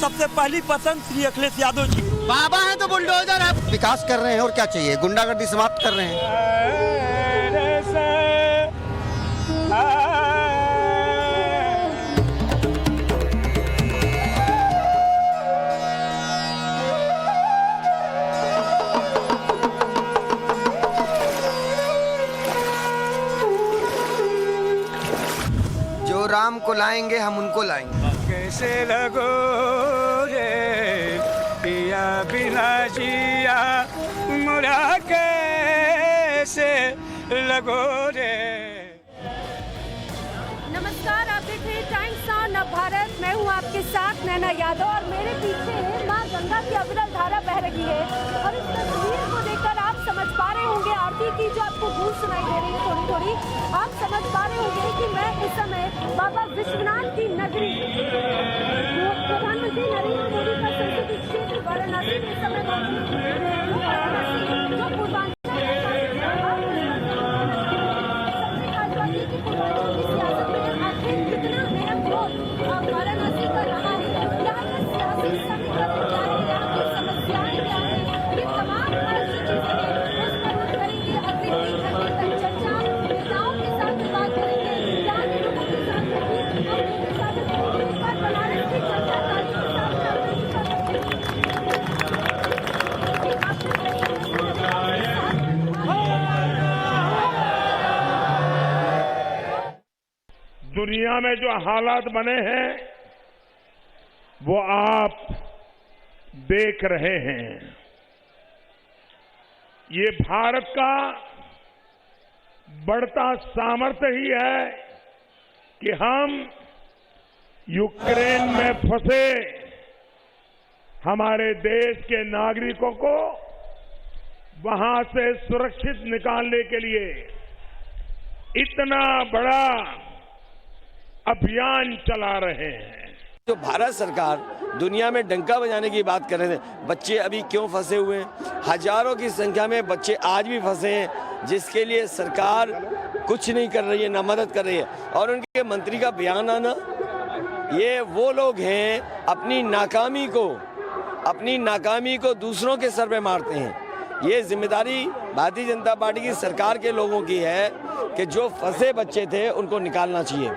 सबसे पहली पसंद श्री अखिलेश यादव जी। बाबा है तो बुलडोजर है। विकास कर रहे हैं और क्या चाहिए, गुंडागर्दी समाप्त कर रहे हैं। जो राम को लाएंगे हम उनको लाएंगे। कैसे लगो रे पिया बिना जिया मुरा कैसे लगो रे। नमस्कार, आप देख रहे हैं टाइम्स ऑन नव भारत। मैं हूं आपके साथ नैना यादव और मेरे पीछे मां गंगा की अविरल धारा बह रही है और इस तस्वीर को देखकर आप समझ पा रहे होंगे, आरती की जो आपको गूंज सुनाई दे रही है थोड़ी थोड़ी, आप समझ पा रहे होंगे कि मैं इस समय बाबा विश्वनाथ की नगरी प्रधानमंत्री नरेंद्र मोदी का संसदीय क्षेत्र वाराणसी में इस समय मौजूद हूं। जो पूर्वांचल वाराणसी का रहा है, क्या ये सियासी समीकरण क्या है, यहाँ की समस्याएं क्या है, ये तमाम जो चीजें हैं उस पर हम करेंगे अगले 3 घंटे तक चर्चा। नेताओं के साथ बात करेंगे, यहाँ के लोगों के साथ होगी और उनके साथ करेंगे एक बार बनारस की चर्चा तारीख के साथ दुनिया में जो हालात बने हैं वो आप देख रहे हैं। ये भारत का बढ़ता सामर्थ्य ही है कि हम यूक्रेन में फंसे हमारे देश के नागरिकों को वहां से सुरक्षित निकालने के लिए इतना बड़ा अभियान चला रहे हैं। जो भारत सरकार दुनिया में डंका बजाने की बात कर रहे थे, बच्चे अभी क्यों फंसे हुए हैं, हजारों की संख्या में बच्चे आज भी फंसे हैं, जिसके लिए सरकार कुछ नहीं कर रही है, ना मदद कर रही है। और उनके मंत्री का बयान आना, ये वो लोग हैं अपनी नाकामी को दूसरों के सर पे मारते हैं। ये जिम्मेदारी भारतीय जनता पार्टी की सरकार के लोगों की है कि जो फंसे बच्चे थे उनको निकालना चाहिए।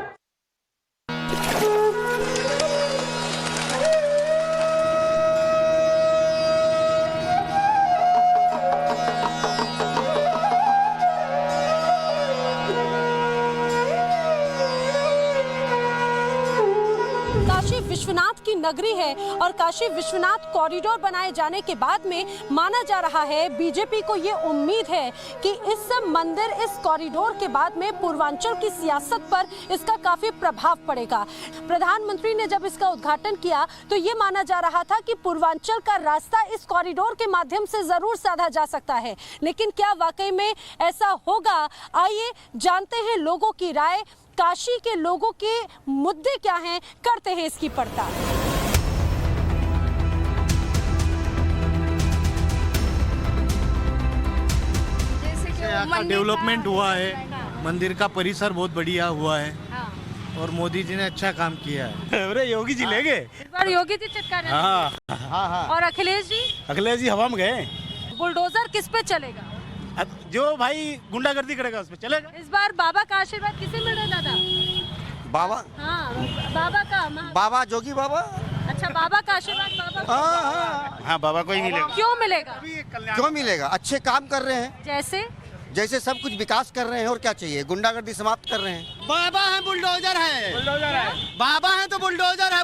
काशी विश्वनाथ की नगरी है और काशी विश्वनाथ कॉरिडोर बनाए जाने के बाद में माना जा रहा है, बीजेपी को ये उम्मीद है कि इस मंदिर, इस कॉरिडोर के बाद में पूर्वांचल की सियासत पर इसका काफी प्रभाव पड़ेगा। प्रधानमंत्री ने जब इसका उद्घाटन किया तो ये माना जा रहा था कि पूर्वांचल का रास्ता इस कॉरिडोर के माध्यम से जरूर साधा जा सकता है, लेकिन क्या वाकई में ऐसा होगा? आइए जानते हैं लोगों की राय, काशी के लोगों के मुद्दे क्या हैं, करते हैं इसकी पड़ताल। यहाँ का डेवलपमेंट हुआ है, मंदिर का परिसर बहुत बढ़िया हुआ है और मोदी जी ने अच्छा काम किया है। अरे योगी जी ले गए इस बार, योगी जी चिटकारे। हाँ। और अखिलेश जी हवा में गए। बुलडोजर किस पे चलेगा? अब जो भाई गुंडागर्दी करेगा उस पे चलेगा। इस बार बाबा का आशीर्वाद किसे मिल रहा है दादा? बाबा, हाँ, बाबा का बाबा जोगी बाबा। अच्छा, बाबा का आशीर्वाद बाबा हाँ, बाबा को ही मिलेगा। क्यों मिलेगा? क्यों मिलेगा? अच्छे काम कर रहे हैं, जैसे सब कुछ विकास कर रहे हैं और क्या चाहिए, गुंडागर्दी समाप्त कर रहे हैं। बाबा है बुलडोजर है, बाबा है तो बुलडोजर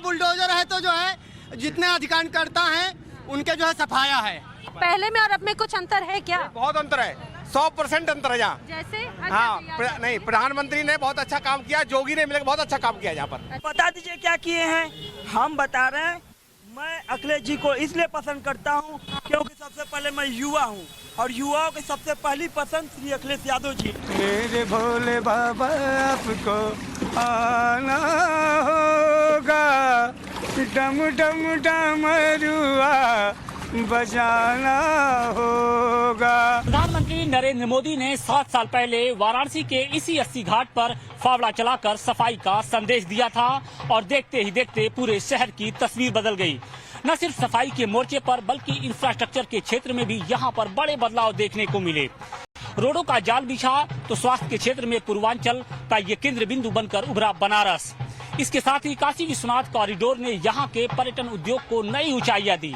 है तो जो है जितने अधिकारकर्ता हैं उनके जो है सफाया है। पहले में और अब में कुछ अंतर है क्या? बहुत अंतर है, 100% अंतर है यहाँ। जैसे? हाँ, नहीं, प्रधानमंत्री ने बहुत अच्छा काम किया, जोगी ने मिलकर बहुत अच्छा काम किया यहाँ पर। बता दीजिए क्या किए हैं। हम बता रहे हैं, मैं अखिलेश जी को इसलिए पसंद करता हूँ क्योंकि सबसे पहले मैं युवा हूँ और युवाओं की सबसे पहली पसंद श्री अखिलेश यादव जी। मेरे भोले बाबा आपको आना होगा, डम डम डमरुआ बजाना होगा। प्रधानमंत्री नरेंद्र मोदी ने 7 साल पहले वाराणसी के इसी 80 घाट पर फावड़ा चलाकर सफाई का संदेश दिया था और देखते ही देखते पूरे शहर की तस्वीर बदल गई। न सिर्फ सफाई के मोर्चे पर बल्कि इंफ्रास्ट्रक्चर के क्षेत्र में भी यहाँ पर बड़े बदलाव देखने को मिले। रोडों का जाल बिछा तो स्वास्थ्य के क्षेत्र में पूर्वांचल का ये केंद्र बिंदु बनकर उभरा बनारस। इसके साथ ही काशी विश्वनाथ कॉरिडोर ने यहाँ के पर्यटन उद्योग को नई ऊंचाइयां दी।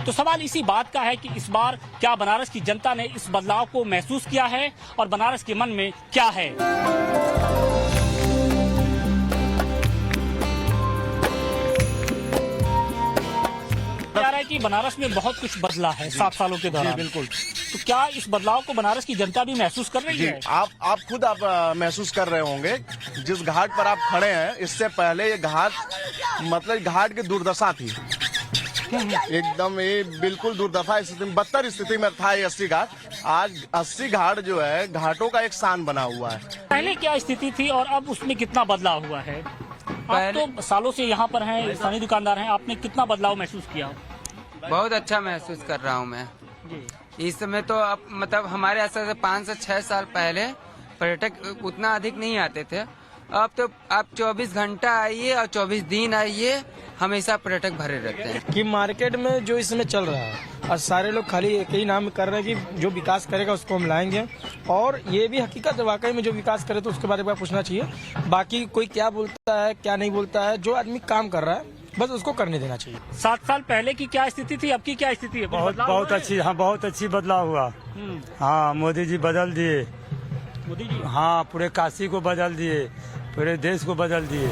तो सवाल इसी बात का है कि इस बार क्या बनारस की जनता ने इस बदलाव को महसूस किया है और बनारस के मन में क्या है। कह रहा है कि बनारस में बहुत कुछ बदला है 7 सालों के दौरान। बिल्कुल। तो क्या इस बदलाव को बनारस की जनता भी महसूस कर रही है? आप खुद महसूस कर रहे होंगे। जिस घाट पर आप खड़े हैं, इससे पहले ये घाट मतलब घाट की दुर्दशा थी, एकदम ये बिल्कुल दुर्दशा स्थिति में, बदतर स्थिति में था ये 80 घाट। आज 80 घाट जो है घाटों का एक शान बना हुआ है। पहले क्या स्थिति थी और अब उसमें कितना बदलाव हुआ है? आप तो सालों से यहाँ पर हैं, स्थानीय दुकानदार हैं, आपने कितना बदलाव महसूस किया? बहुत अच्छा महसूस कर रहा हूँ मैं। इस समय तो अब मतलब हमारे ऐसा से 5 से 6 साल पहले पर्यटक उतना अधिक नहीं आते थे। अब तो आप 24 घंटा आइए और 24 दिन आइए, हमेशा पर्यटक भरे रहते हैं। कि मार्केट में जो इस समय चल रहा है और सारे लोग खाली एक ही नाम कर रहे हैं कि जो विकास करेगा उसको हम लाएंगे, और ये भी हकीकत है, वाकई में जो विकास करे तो उसके बारे में पूछना चाहिए। बाकी कोई क्या बोलता है क्या नहीं बोलता है, जो आदमी काम कर रहा है बस उसको करने देना चाहिए। 7 साल पहले की क्या स्थिति थी, अब की क्या स्थिति है? बहुत अच्छी, हाँ बहुत अच्छी बदलाव हुआ। हाँ, मोदी जी बदल दिए। मोदी जी, हाँ, पूरे काशी को बदल दिए, पूरे देश को बदल दिए।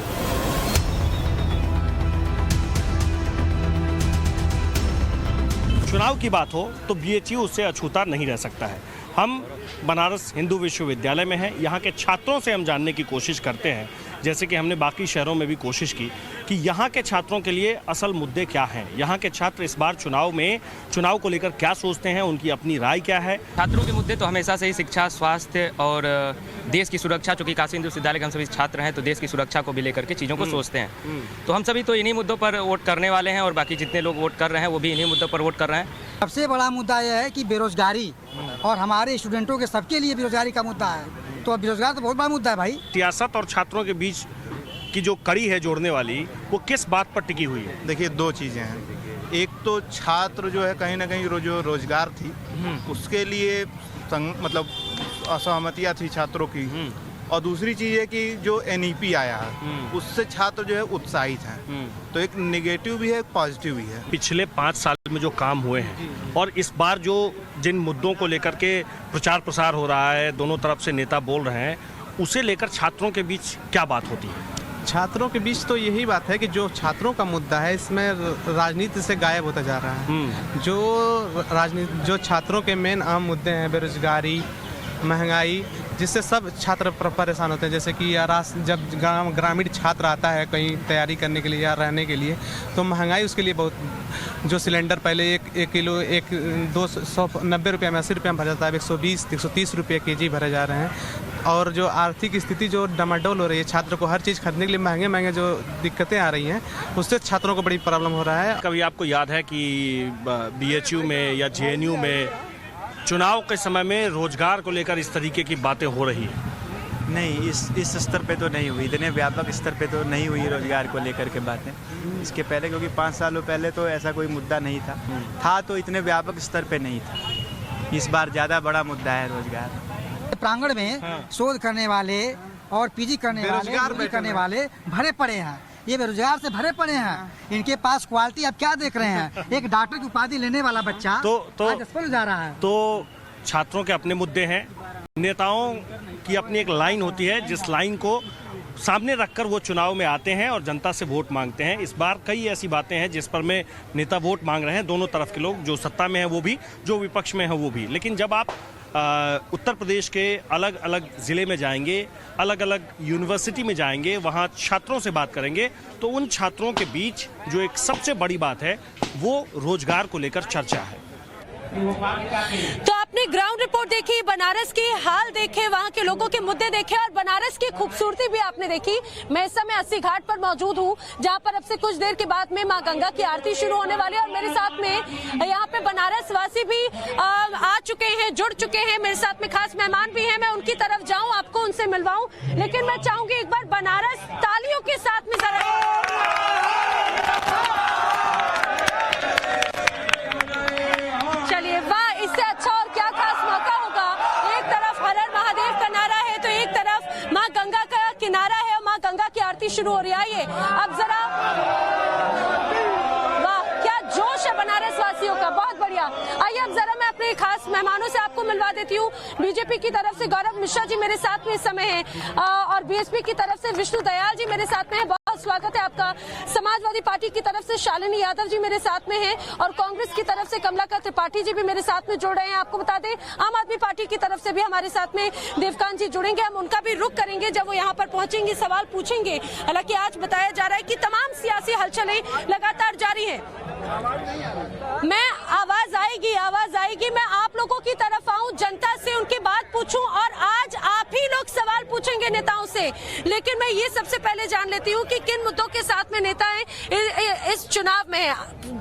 चुनाव की बात हो तो BHU उससे अछूता नहीं रह सकता है। हम बनारस हिंदू विश्वविद्यालय में हैं, यहाँ के छात्रों से हम जानने की कोशिश करते हैं, जैसे कि हमने बाकी शहरों में भी कोशिश की, कि यहाँ के छात्रों के लिए असल मुद्दे क्या हैं, यहाँ के छात्र इस बार चुनाव को लेकर क्या सोचते हैं, उनकी अपनी राय क्या है। छात्रों के मुद्दे तो हमेशा से ही शिक्षा, स्वास्थ्य और देश की सुरक्षा, चूँकि काशी हिंदू विश्वविद्यालय के हम सभी छात्र हैं तो देश की सुरक्षा को भी लेकर के चीज़ों को सोचते हैं। तो हम सभी तो इन्हीं मुद्दों पर वोट करने वाले हैं और बाकी जितने लोग वोट कर रहे हैं वो भी इन्हीं मुद्दों पर वोट कर रहे हैं। सबसे बड़ा मुद्दा यह है कि बेरोजगारी, और हमारे स्टूडेंटों के सबके लिए बेरोजगारी का मुद्दा है। तो बेरोजगार तो बहुत बड़ा मुद्दा है भाई। सियासत और छात्रों के बीच की जो कड़ी है जोड़ने वाली, वो किस बात पर टिकी हुई है? देखिए, 2 चीज़ें हैं। एक तो छात्र जो है कहीं ना कहीं जो रोजगार थी उसके लिए मतलब असहमतियाँ थी छात्रों की, और दूसरी चीज़ है कि जो NEP आया है उससे छात्र जो है उत्साहित हैं। तो एक नेगेटिव भी है, एक पॉजिटिव भी है। पिछले 5 साल में जो काम हुए हैं और इस बार जो जिन मुद्दों को लेकर के प्रचार प्रसार हो रहा है, दोनों तरफ से नेता बोल रहे हैं, उसे लेकर छात्रों के बीच क्या बात होती है? छात्रों के बीच तो यही बात है कि जो छात्रों का मुद्दा है इसमें राजनीति से गायब होता जा रहा है। जो छात्रों के मेन आम मुद्दे हैं, बेरोजगारी, महंगाई, जिससे सब छात्र परेशान होते हैं। जैसे कि जब ग्रामीण छात्र आता है कहीं तैयारी करने के लिए या रहने के लिए, तो महंगाई उसके लिए बहुत, जो सिलेंडर पहले 1 किलो 290 रुपये में 80 रुपये में भरा जाता है, 120-130 रुपये kg भरे जा रहे हैं। और जो आर्थिक स्थिति जो डमाडोल हो रही है, छात्र को हर चीज़ खरीदने के लिए महंगे जो दिक्कतें आ रही हैं, उससे छात्रों को बड़ी प्रॉब्लम हो रहा है। कभी आपको याद है कि BHU में या JNU में चुनाव के समय में रोजगार को लेकर इस तरीके की बातें हो रही है? नहीं, इस स्तर पे तो नहीं हुई, इतने व्यापक स्तर पे तो नहीं हुई रोजगार को लेकर के बातें। इसके पहले, क्योंकि 5 सालों पहले तो ऐसा कोई मुद्दा नहीं था तो इतने व्यापक स्तर पे नहीं था। इस बार ज़्यादा बड़ा मुद्दा है रोजगार। प्रांगण में शोध करने वाले और PG करने वाले भरे पड़े हैं। ये बेरोजगार से भरे पड़े हैं। इनके पास क्वालिटी आप क्या देख रहे हैं? एक डॉक्टर की उपाधि लेने वाला बच्चा आज अस्पताल जा रहा है। तो छात्रों के अपने मुद्दे हैं, नेताओं की अपनी एक लाइन होती है, जिस लाइन को सामने रखकर वो चुनाव में आते हैं और जनता से वोट मांगते हैं। इस बार कई ऐसी बातें हैं जिस पर में नेता वोट मांग रहे हैं, दोनों तरफ के लोग, जो सत्ता में है वो भी, जो विपक्ष में है वो भी। लेकिन जब आप उत्तर प्रदेश के अलग अलग ज़िले में जाएंगे, अलग अलग यूनिवर्सिटी में जाएंगे, वहाँ छात्रों से बात करेंगे, तो उन छात्रों के बीच जो एक सबसे बड़ी बात है वो रोजगार को लेकर चर्चा है। तो आपने ग्राउंड रिपोर्ट देखी, बनारस के हाल देखे, वहाँ के लोगों के मुद्दे देखे और बनारस की खूबसूरती भी आपने देखी। मैं इस समय 80 घाट पर मौजूद हूँ, जहाँ पर अब से कुछ देर के बाद में माँ गंगा की आरती शुरू होने वाली है और मेरे साथ में यहाँ पे बनारस वासी भी आ चुके हैं, जुड़ चुके हैं। मेरे साथ में खास मेहमान भी हैं, मैं उनकी तरफ जाऊँ, आपको उनसे मिलवाऊँ, लेकिन मैं चाहूंगी एक बार बनारस तालियों के साथ में जरा किनारा है और माँ गंगा की आरती शुरू हो रही है। आइए अब जरा, वाह क्या जोश है बनारस वासियों का, बहुत बढ़िया। आइए अब जरा मैं अपने खास मेहमानों से आपको मिलवा देती हूँ। बीजेपी की तरफ से गौरव मिश्रा जी मेरे साथ में इस समय हैं और बीएसपी की तरफ से विष्णु दयाल जी मेरे साथ में हैं। बहुत स्वागत है आपका। समाजवादी पार्टी की तरफ से शालिनी यादव जी मेरे साथ में हैं और कांग्रेस की तरफ से कमलाकर त्रिपाठी जी भी मेरे साथ में जुड़ रहे हैं। आपको बता दें आम आदमी पार्टी की तरफ से भी हमारे साथ में देवकांत जी जुड़ेंगे। हम उनका भी रुख करेंगे जब वो यहाँ पर पहुंचेंगे, सवाल पूछेंगे। हालांकि आज बताया जा रहा है कि तमाम सियासी हलचलें लगातार जारी है। मैं आवाज आएगी, मैं आप लोगों की तरफ आऊं, जनता से उनकी बात पूछूं और आज आप ही लोग सवाल पूछेंगे नेताओं से। लेकिन मैं ये सबसे पहले जान लेती हूं कि किन मुद्दों के साथ में नेता हैं इस चुनाव में।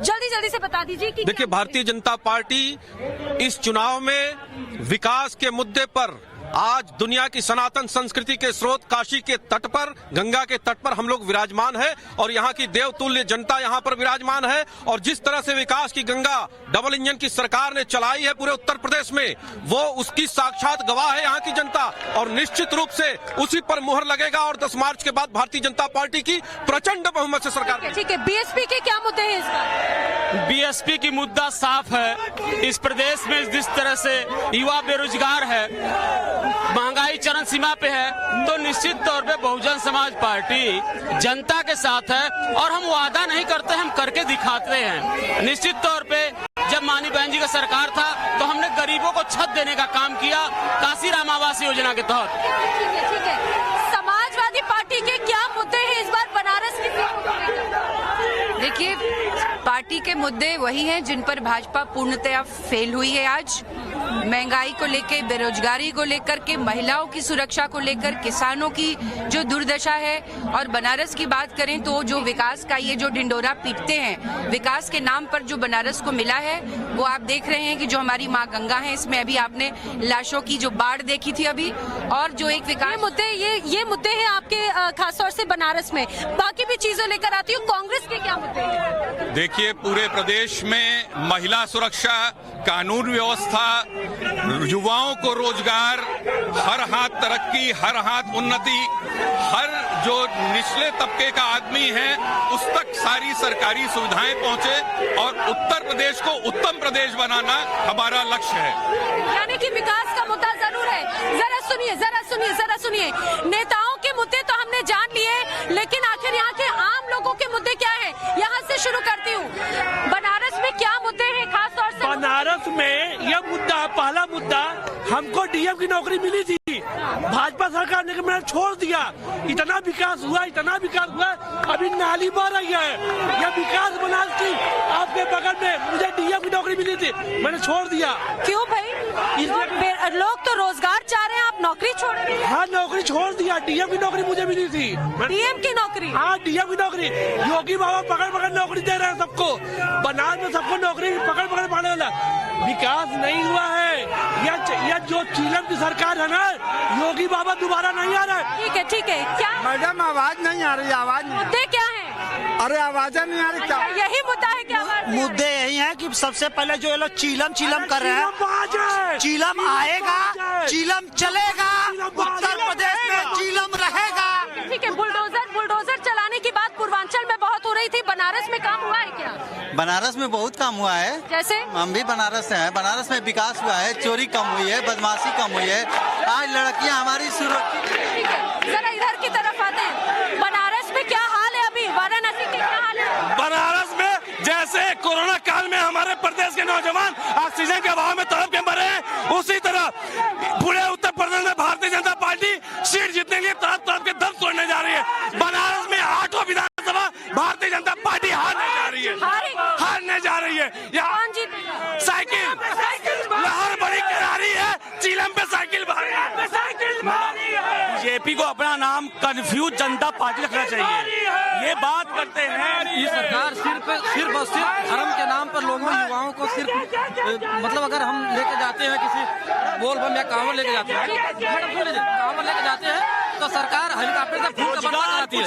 जल्दी से बता दीजिए कि देखिए, भारतीय जनता पार्टी इस चुनाव में विकास के मुद्दे पर आज दुनिया की सनातन संस्कृति के स्रोत काशी के तट पर, गंगा के तट पर हम लोग विराजमान है और यहाँ की देवतुल्य जनता यहाँ पर विराजमान है। और जिस तरह से विकास की गंगा डबल इंजन की सरकार ने चलाई है पूरे उत्तर प्रदेश में, वो उसकी साक्षात गवाह है यहाँ की जनता और निश्चित रूप से उसी पर मुहर लगेगा और 10 मार्च के बाद भारतीय जनता पार्टी की प्रचंड बहुमत से सरकार। ठीक है, बीएसपी के क्या मुद्दे हैं इस बार? बीएसपी की मुद्दा साफ है। इस प्रदेश में जिस तरह से युवा बेरोजगार है, महंगाई चरम सीमा पे है, तो निश्चित तौर पे बहुजन समाज पार्टी जनता के साथ है और हम वादा नहीं करते, हम करके दिखाते हैं। निश्चित तौर पे जब मानी बहन जी का सरकार था तो हमने गरीबों को छत देने का काम किया काशी राम आवास योजना के तहत। ठीक है। समाजवादी पार्टी के क्या मुद्दे हैं इस बार बनारस की? देखिए, पार्टी के मुद्दे वही हैं जिन पर भाजपा पूर्णतया फेल हुई है आज। महंगाई को लेकर, बेरोजगारी को लेकर के, महिलाओं की सुरक्षा को लेकर, किसानों की जो दुर्दशा है। और बनारस की बात करें तो जो विकास का ये जो ढिंडोरा पीटते हैं, विकास के नाम पर जो बनारस को मिला है वो आप देख रहे हैं कि जो हमारी माँ गंगा है, इसमें अभी आपने लाशों की जो बाढ़ देखी थी अभी, और जो एक विकास ये मुद्दे हैं आपके खासतौर से बनारस में। बाकी भी चीजें लेकर आती हूँ, कांग्रेस के क्या मुद्दे हैं? देखिए, पूरे प्रदेश में महिला सुरक्षा, कानून व्यवस्था, युवाओं को रोजगार, हर हाथ तरक्की, हर हाथ उन्नति, हर जो निचले तबके का आदमी है उस तक सारी सरकारी सुविधाएं पहुंचे और उत्तर प्रदेश को उत्तम प्रदेश बनाना हमारा लक्ष्य है। यानी कि विकास का मुद्दा जरूर है। जरा सुनिए, नेताओं के मुद्दे तो हमने जान लिए, लेकिन आखिर यहाँ के आम लोगों के मुद्दे क्या है? यहाँ से शुरू करती हूँ। बनारस में क्या मुद्दे हैं खास तौर से? बनारस में यह मुद्दा, पहला मुद्दा, हमको डीएम की नौकरी मिली थी, भाजपा सरकार ने मैंने छोड़ दिया। इतना विकास हुआ, अभी नाली बह रही है। यह विकास बनारस की आपके बगल में, मुझे डीएम की नौकरी मिली थी, मैंने छोड़ दिया। क्यों भाई? लोग तो रोजगार चाह रहे हैं, आप नौकरी छोड़ रहे हैं? हाँ, नौकरी छोड़ दिया। डीएम की नौकरी मुझे मिली थी। डीएम की नौकरी? हाँ, डीएम की नौकरी। योगी बाबा पकड़ नौकरी दे रहे हैं सबको। बनारस में सबको नौकरी पकड़ वाला। विकास नहीं हुआ है। यह जो चीलम की सरकार है ना, योगी बाबा दोबारा नहीं आ रहा है। ठीक है। क्या मैडम, आवाज नहीं आ रही? आवाज नहीं। मुद्दे क्या है? अरे आवाज नहीं आ रही क्या? यही मुद्दा है क्या? मुद्दे यही है कि सबसे पहले जो ये लोग चीलम कर रहे हैं, चीलम आएगा, चीलम चलेगा, उत्तर प्रदेश में चीलम रहेगा। ठीक है। बुलडोजर चलाने की बात पूर्वांचल में बहुत हो रही थी, बनारस में काम हुआ है क्या? बनारस में बहुत काम हुआ है। जैसे? हम भी बनारस से हैं। बनारस में विकास हुआ है, चोरी कम हुई है, बदमाशी कम हुई है, आज लड़कियां हमारी सुरक्षित। ठीक है, जरा इधर की तरफ आते हैं। बनारस में क्या हाल है अभी? वाराणसी के क्या हाल है? बनारस में जैसे कोरोना काल में हमारे प्रदेश के नौजवान ऑक्सीजन के अभाव में तड़प के मरे हैं, उसी तरह पूरे उत्तर प्रदेश में भारतीय जनता पार्टी सीट जीतने के लिए तड़प के दम तोड़ने जा रही है। बनारस में 8वां विधानसभा भारतीय जनता पार्टी हारने जा रही है। यहाँ साइकिल लहर बड़ी करारी है, चीलम पे साइकिल भारी है। बीजेपी को अपना नाम कंफ्यूज जनता पार्टी रखना चाहिए। ये बात करते हैं, ये सरकार सिर्फ और सिर्फ धर्म के नाम पर लोगों, युवाओं को सिर्फ मतलब अगर हम लेके जाते हैं किसी बोलबम या कांवड़ लेके जाते हैं, कांवड़ लेके जाते हैं तो सरकार हेलीकॉप्टर से फूल का बंदा कराती है।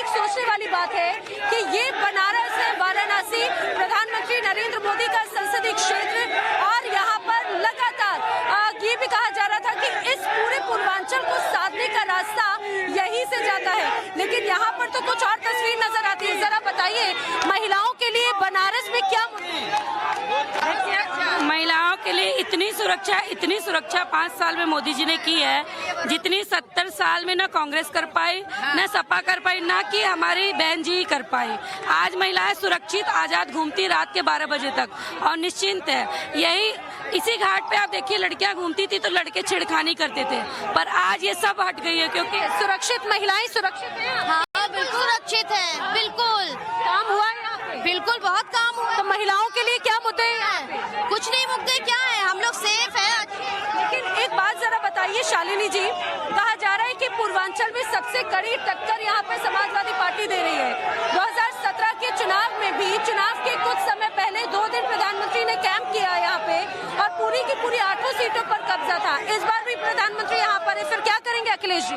सोचने वाली बात है कि ये बनारस है, वाराणसी प्रधानमंत्री नरेंद्र मोदी का संसदीय क्षेत्र, और यहाँ बताइए महिलाओं के लिए बनारस में क्या महिलाओं के लिए इतनी सुरक्षा 5 साल में मोदी जी ने की है, जितनी 70 साल में ना कांग्रेस कर पाई, ना सपा कर पाई, ना कि हमारी बहन जी कर पाई। आज महिलाएं सुरक्षित आजाद घूमती रात के 12 बजे तक और निश्चिंत है। यही इसी घाट पे आप देखिए लड़कियां घूमती थी तो लड़के छेड़खानी करते थे, पर आज ये सब हट गई है क्योंकि सुरक्षित महिलाएं सुरक्षित हैं। हाँ बिल्कुल सुरक्षित है, बिल्कुल काम हुआ है यहाँ पे? बिल्कुल बहुत काम हुआ है। तो महिलाओं के लिए क्या मुद्दे हैं? कुछ नहीं, मुद्दे क्या है, हम लोग सेफ है। लेकिन एक बात जरा बताइए शालिनी जी, कहा जा रहा है कि पूर्वांचल में सबसे कड़ी टक्कर यहाँ पे समाजवादी पार्टी दे रही है। 2017 के चुनाव में भी चुनाव के कुछ समय पहले 2 दिन प्रधानमंत्री ने कैंप किया यहाँ पे और पूरी की पूरी 8 सीटों पर कब्जा था। इस बार भी प्रधानमंत्री यहाँ पर है, फिर क्या करेंगे अखिलेश जी?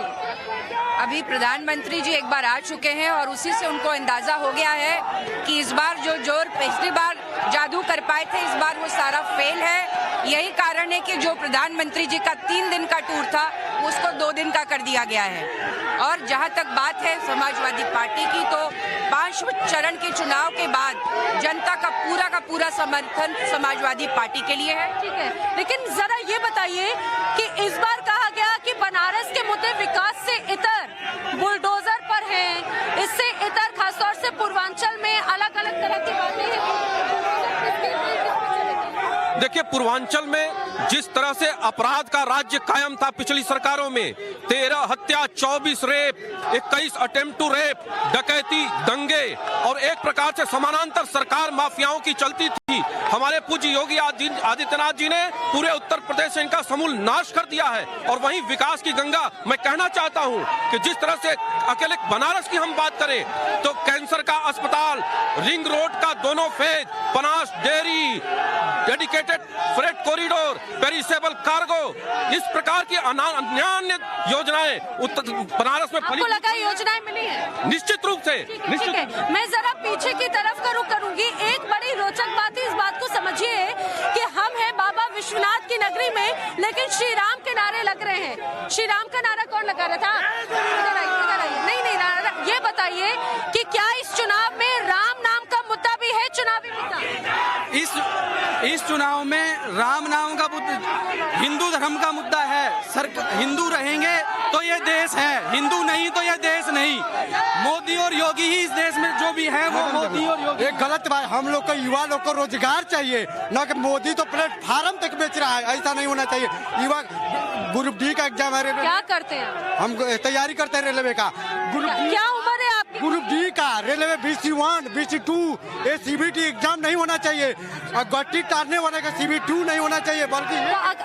अभी प्रधानमंत्री जी एक बार आ चुके हैं और उसी से उनको अंदाजा हो गया है कि इस बार जो जोर पिछली बार जादू कर पाए थे, इस बार वो सारा फेल है। यही कारण है कि जो प्रधानमंत्री जी का 3 दिन का टूर था उसको 2 दिन का कर दिया गया है। और जहां तक बात है समाजवादी पार्टी की, तो 5वें चरण के चुनाव के बाद जनता का पूरा समर्थन समाजवादी पार्टी के लिए है। ठीक है, लेकिन जरा ये बताइए कि इस बार कहा गया कि बनारस के मुद्दे विकास से इतर बुलडोजर पर हैं, इससे इतर खासतौर से पूर्वांचल में अलग अलग तरह की बातें हैं। देखिए, पूर्वांचल में जिस तरह से अपराध का राज्य कायम था पिछली सरकारों में, 13 हत्या, 24 रेप, 21 अटेम्प्ट टू रेप, डकैती, दंगे और एक प्रकार से समानांतर सरकार माफियाओं की चलती थी। हमारे पूज्य योगी आदित्यनाथ जी ने पूरे उत्तर प्रदेश से इनका समूल नाश कर दिया है। और वहीं विकास की गंगा, मैं कहना चाहता हूं कि जिस तरह से अकेले बनारस की हम बात करें तो कैंसर का अस्पताल, रिंग रोड का 2 फेज, पनास dairy, dedicated freight corridor, perishable cargo, इस प्रकार की अन्य योजनाएं बनारस में आपको लगा योजनाएं मिली है? निश्चित रूप से। ठीक है, मैं जरा पीछे की तरफ करूंगी। एक बड़ी रोचक बात इस बात को समझिए कि हम हैं बाबा विश्वनाथ की नगरी में, लेकिन श्री राम के नारे लग रहे हैं। श्री राम का नारा कौन लगा रहा था? इधर आइए। नहीं, ये बताइए कि क्या इस चुनाव में राम नाम का मुद्दा भी है, चुनावी मुद्दा? इस चुनाव में राम नाम का मुद्दा, हिंदू धर्म का मुद्दा है। हिंदू रहेंगे तो ये देश है, हिंदू नहीं तो ये देश नहीं। मोदी और योगी ही इस देश में जो भी है वो मोदी और योगी। एक गलत बात, हम लोग को युवा लोग को रोजगार चाहिए, न कि मोदी तो प्लेटफार्म तक बेच रहा है। ऐसा नहीं होना चाहिए। युवा ग्रुप डी का एग्जाम है, क्या करते हैं? हम तैयारी करते हैं रेलवे का। क्या उम्र है आपकी? ग्रुप डी का रेलवे BC1, BC2, ये CBT एग्जाम नहीं होना चाहिए। गट्टी तारने वाले का CB2 नहीं होना चाहिए, बल्कि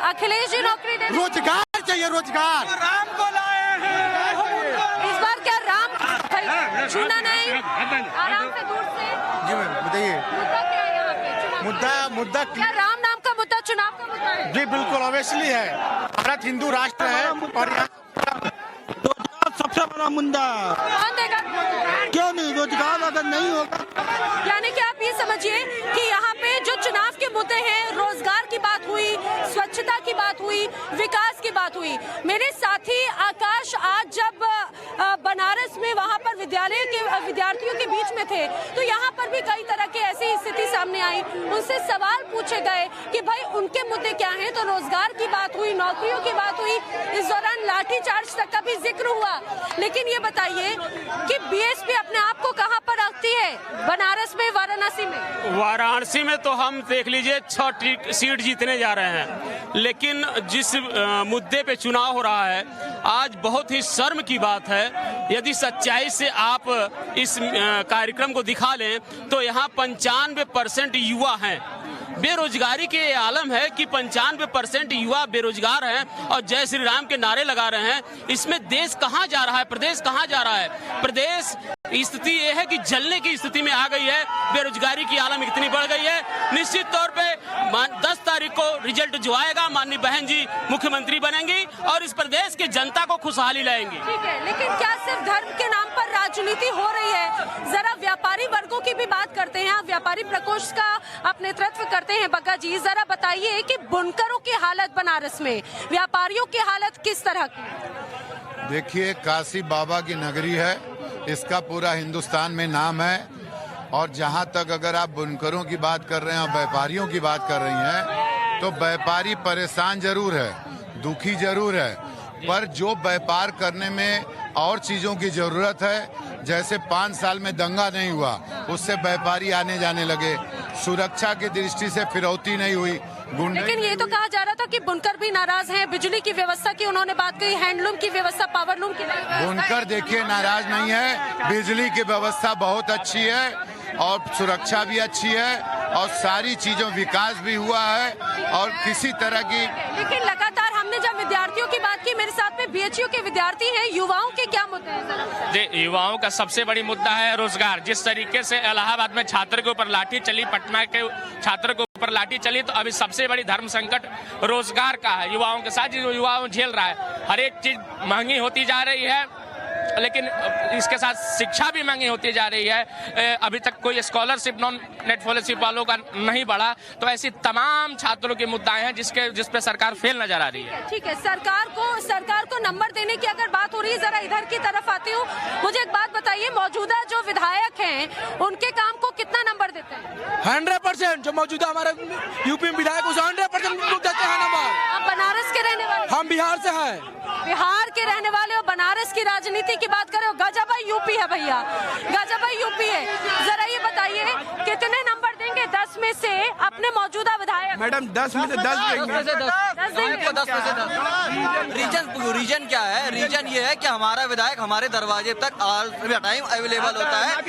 अखिलेश जी नौकरी दे, रोजगार चाहिए, रोजगार। राम को लाए हैं इस बार। क्या राम छूना नहीं, आराम से दूर से। जी मैम बताइए, मुद्दा क्या है यहाँ पे? मुद्दा क्या राम नाम का मुद्दा चुनाव का मुद्दा है? जी बिल्कुल ऑब्वियसली है। भारत हिंदू राष्ट्र है और रोजगार सबसे बड़ा मुद्दा। कौन देगा? क्यों नहीं, रोजगार अगर नहीं होगा। यानी कि आप ये समझिए कि यहाँ पे जो चुनाव के मुद्दे हैं, रोजगार की बात हुई, स्वच्छता की बात हुई, विकास की बात हुई। मेरे साथी आकाश आज जब बनारस में वहाँ पर विद्यालय के विद्यार्थियों के बीच में थे तो यहाँ पर भी कई तरह की ऐसी स्थिति सामने आई। उनसे सवाल पूछे गए कि भाई उनके मुद्दे क्या हैं, तो रोजगार की बात हुई, नौकरियों की बात हुई। इस दौरान लाठीचार्ज तक का भी जिक्र हुआ। लेकिन ये बताइए कि बीएसपी अपने आप को कहाँ पर रखती है, बनारस में, वाराणसी में? वाराणसी में तो हम देख लीजिए 6 सीट जीतने जा रहे हैं, लेकिन जिस मुद्दे पे चुनाव हो रहा है आज बहुत ही शर्म की बात है। यदि सच्चाई से आप इस कार्यक्रम को दिखा लें तो यहाँ 95% युवा हैं। बेरोजगारी के आलम है कि 95% युवा बेरोजगार हैं और जय श्री राम के नारे लगा रहे हैं। इसमें देश कहाँ जा रहा है, प्रदेश कहाँ जा रहा है? प्रदेश स्थिति ये है कि जलने की स्थिति में आ गई है। बेरोजगारी की आलम इतनी बढ़ गई है। निश्चित तौर पे 10 तारीख को रिजल्ट जो आएगा, माननीय बहन जी मुख्यमंत्री बनेंगी और इस प्रदेश की जनता को खुशहाली लाएंगी। ठीक है, लेकिन क्या सिर्फ धर्म के नाम पर राजनीति हो रही है? जरा व्यापारी वर्गों की भी बात करते हैं। आप व्यापारी प्रकोष्ठ का आप नेतृत्व करते हैं बग्गा जी, जरा बताइए कि बुनकरों की हालत बनारस में, व्यापारियों की हालत किस तरह की? देखिए, काशी बाबा की नगरी है, इसका पूरा हिंदुस्तान में नाम है। और जहां तक अगर आप बुनकरों की बात कर रहे हैं और व्यापारियों की बात कर रही हैं, तो व्यापारी परेशान जरूर है, दुखी जरूर है, पर जो व्यापार करने में और चीजों की जरूरत है, जैसे 5 साल में दंगा नहीं हुआ, उससे व्यापारी आने जाने लगे, सुरक्षा की दृष्टि से फिरौती नहीं हुई। लेकिन ये तो कहा जा रहा था कि बुनकर भी नाराज हैं, बिजली की व्यवस्था की उन्होंने बात कही, हैंडलूम की व्यवस्था, पावरलूम की बुनकर देखिए नाराज नहीं है, बिजली की व्यवस्था बहुत अच्छी है और सुरक्षा भी अच्छी है और सारी चीजों विकास भी हुआ है और किसी तरह की। लेकिन लगातार हमने जब विद्यार्थियों की बात की, मेरे साथ में बीएचयू के विद्यार्थी हैं, युवाओं के क्या मुद्दे हैं? युवाओं का सबसे बड़ी मुद्दा है रोजगार। जिस तरीके से इलाहाबाद में छात्र के ऊपर लाठी चली, पटना के छात्र के ऊपर लाठी चली, तो अभी सबसे बड़ी धर्म संकट रोजगार का है। युवाओं के साथ जो युवाओं झेल रहा है, हर एक चीज महंगी होती जा रही है, लेकिन इसके साथ शिक्षा भी महंगी होती जा रही है। अभी तक कोई स्कॉलरशिप, नॉन नेट स्कॉलरशिप वालों का नहीं बढ़ा, तो ऐसी तमाम छात्रों के मुद्दे हैं जिस पे सरकार फेल नजर आ रही है। ठीक है, सरकार को नंबर देने की अगर बात हो रही है, जरा इधर की तरफ आती हूँ। मुझे एक बात बताइए, मौजूदा जो विधायक हैं उनके काम को कितना नंबर देते हैं? 100%। जो मौजूदा हमारे यूपी में विधायक 100% देते हैं नंबर। आप बनारस के रहने वाले? हम बिहार से हैं। बिहार के रहने वाले और बनारस की राजनीति की बात करें, गजब यूपी है भैया, गजब यूपी है। जरा ये बताइए कितने नंबर देंगे 10 में से अपने मौजूदा विधायक? मैडम 10 में से 10 देंगे। 10 में से 10। रीजन क्या है? रीजन ये है कि हमारा विधायक हमारे दरवाजे तक टाइम अवेलेबल होता है।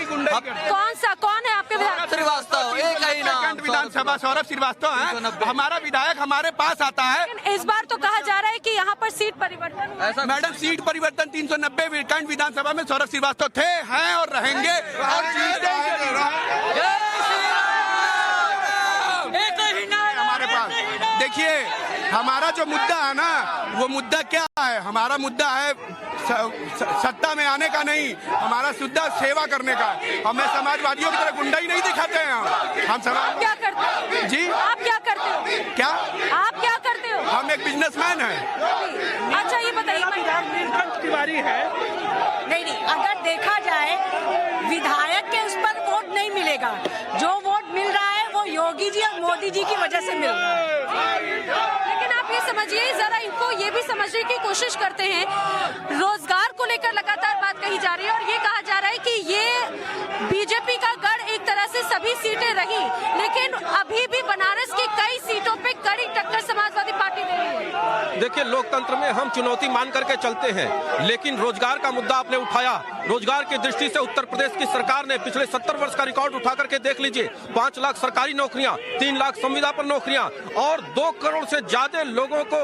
कौन है आपके विधायक? श्रीवास्तव, एक ही नाम, विधानसभा सौरभ श्रीवास्तव है हमारा विधायक, हमारे पास आता है। इस बार तो कहा जा रहा है कि यहाँ पर सीट परिवर्तन। मैडम सीट परिवर्तन 390 कैंट विधानसभा में सौरभ श्रीवास्तव थे, हैं और रहेंगे और हमारे पास। देखिए हमारा जो मुद्दा है ना, वो मुद्दा क्या है? हमारा मुद्दा है सत्ता में आने का नहीं, हमारा सुद्धा सेवा करने का। हमें समाजवादियों की तरह गुंडाई नहीं दिखाते हैं। हम समाज क्या करते हो? जी आप क्या करते हो? क्या आप क्या करते हो? हम एक बिजनेसमैन हैं। अच्छा ये बताइए, तिवारी है। नहीं, अगर देखा जाए विधायक के उस पर वोट नहीं मिलेगा, जो वोट मिल रहा है वो योगी जी और मोदी जी की वजह से मिल रहा है। लेकिन आप ये समझिए, जरा इनको ये भी समझने की कोशिश करते हैं, रोजगार को लेकर लगातार बात कही जा रही है और ये कहा जा रहा है कि ये बीजेपी का गढ़ एक तरह से सभी सीटें रही, लेकिन अभी भी बनारस की कई सीटों पे कड़ी टक्कर समाजवादी पार्टी दे रही है। देखिए लोकतंत्र में हम चुनौती मान करके चलते हैं, लेकिन रोजगार का मुद्दा आपने उठाया। रोजगार की दृष्टि से उत्तर प्रदेश की सरकार ने पिछले 70 वर्ष का रिकॉर्ड उठा करके देख लीजिए। 5 लाख सरकारी नौकरियां, 3 लाख संविदा पर नौकरियां और 2 करोड़ से ज्यादा लोगों को